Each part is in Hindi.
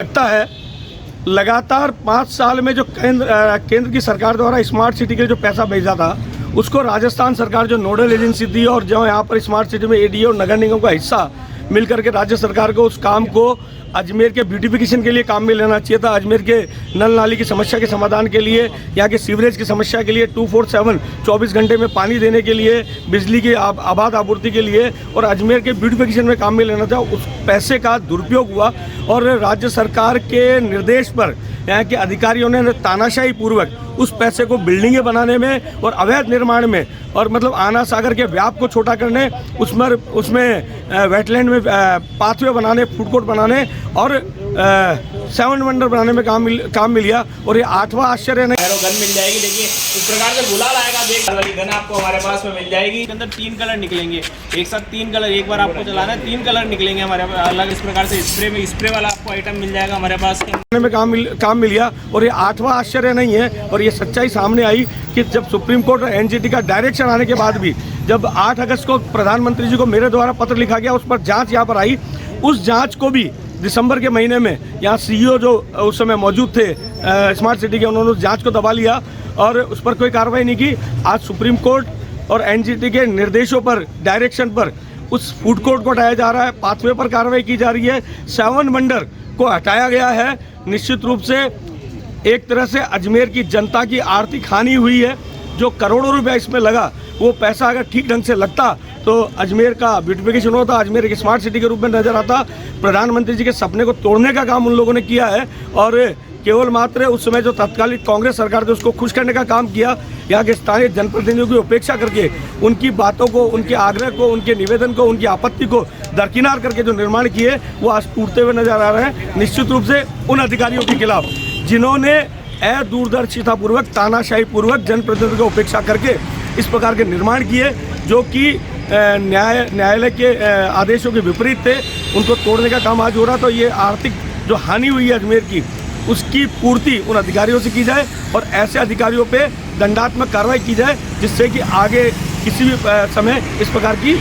लगता है लगातार 5 साल में जो केंद्र की सरकार द्वारा स्मार्ट सिटी के लिए जो पैसा भेजा था, उसको राजस्थान सरकार जो नोडल एजेंसी थी और जो यहाँ पर स्मार्ट सिटी में एडीए और नगर निगम का हिस्सा मिलकर के राज्य सरकार को उस काम को अजमेर के ब्यूटिफिकेशन के लिए काम में लेना चाहिए था। अजमेर के नल नाली की समस्या के समाधान के लिए, यहाँ के सीवरेज की समस्या के लिए, 24/7 24 घंटे में पानी देने के लिए, बिजली की आबाद आपूर्ति के लिए और अजमेर के ब्यूटिफिकेशन में काम में लेना था। उस पैसे का दुरुपयोग हुआ और राज्य सरकार के निर्देश पर यहाँ के अधिकारियों ने तानाशाही पूर्वक उस पैसे को बिल्डिंगें बनाने में और अवैध निर्माण में और मतलब आना सागर के व्याप को छोटा करने, उसमें वेटलैंड में पाथवे बनाने, फूड कोर्ट बनाने और 7 वंडर बनाने में काम मिल गया। और ये 8वां आश्चर्य नहीं, गन मिल जाएगी। देखिए इस प्रकार से गुलाल आएगा, देख वाली गन आपको हमारे पास में मिल जाएगी। इसके अंदर 3 कलर निकलेंगे, एक साथ 3 कलर एक बार आपको चलाना है, 3 कलर निकलेंगे हमारे पास अलग। इस प्रकार से स्प्रे वाला आपको आइटम मिल जाएगा हमारे पास में काम मिल गया। और ये 8वां आश्चर्य नहीं है। और ये सच्चाई सामने आई कि जब सुप्रीम कोर्ट और एनजीटी का डायरेक्शन आने के बाद भी जब 8 अगस्त को प्रधानमंत्री जी को मेरे द्वारा पत्र लिखा गया, उस पर जांच यहाँ पर आई, उस जांच को भी दिसंबर के महीने में यहाँ सीईओ जो उस समय मौजूद थे स्मार्ट सिटी के, उन्होंने जांच को दबा लिया और उस पर कोई कार्रवाई नहीं की। आज सुप्रीम कोर्ट और एनजीटी के निर्देशों पर, डायरेक्शन पर उस फूड कोर्ट को हटाया जा रहा है, पाथवे पर कार्रवाई की जा रही है, 7 वंडर को हटाया गया है। निश्चित रूप से एक तरह से अजमेर की जनता की आर्थिक हानि हुई है। जो करोड़ों रुपया इसमें लगा, वो पैसा अगर ठीक ढंग से लगता तो अजमेर का ब्यूटिफिकेशन होता, अजमेर एक स्मार्ट सिटी के रूप में नजर आता। प्रधानमंत्री जी के सपने को तोड़ने का काम उन लोगों ने किया है और केवल मात्र उस समय जो तत्कालीन कांग्रेस सरकार थी उसको खुश करने का काम किया। यहाँ के स्थानीय जनप्रतिनिधियों की उपेक्षा करके, उनकी बातों को, उनके आग्रह को, उनके निवेदन को, उनकी आपत्ति को दरकिनार करके जो निर्माण किए वो आज टूटते हुए नजर आ रहे हैं। निश्चित रूप से उन अधिकारियों के खिलाफ जिन्होंने दूरदर्शिता पूर्वक, तानाशाही पूर्वक जनप्रतिनिधियों की उपेक्षा करके इस प्रकार के निर्माण किए जो कि न्यायालय के आदेशों के विपरीत थे, उनको तोड़ने का काम आज हो रहा। तो ये आर्थिक जो हानि हुई है अजमेर की, उसकी पूर्ति उन अधिकारियों से की जाए और ऐसे अधिकारियों पे दंडात्मक कार्रवाई की जाए, जिससे कि आगे किसी भी समय इस प्रकार की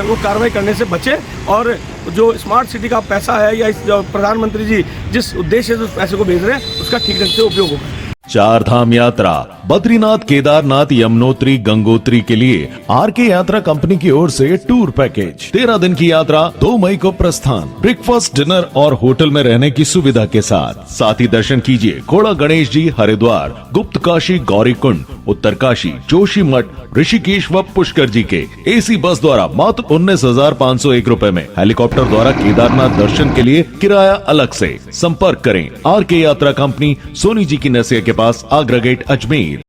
वो कार्रवाई करने से बचे और जो स्मार्ट सिटी का पैसा है या इस जो प्रधानमंत्री जी जिस उद्देश्य से उस पैसे को भेज रहे हैं, उसका ठीक ढंग से उपयोग होगा। 4 धाम यात्रा बद्रीनाथ, केदारनाथ, यमुनोत्री, गंगोत्री के लिए आरके यात्रा कंपनी की ओर से टूर पैकेज। 13 दिन की यात्रा, 2 मई को प्रस्थान। ब्रेकफास्ट, डिनर और होटल में रहने की सुविधा के साथ ही दर्शन कीजिए खोड़ा गणेश जी, हरिद्वार, गुप्त काशी, गौरीकुंड, उत्तरकाशी, जोशी मठ, ऋषिकेश व पुष्कर जी के। एसी बस द्वारा मात्र 19,501 रुपए में। हेलीकॉप्टर द्वारा केदारनाथ दर्शन के लिए किराया अलग से। संपर्क करें आरके यात्रा कंपनी, सोनी जी की नसिया के पास, आगरा गेट, अजमेर।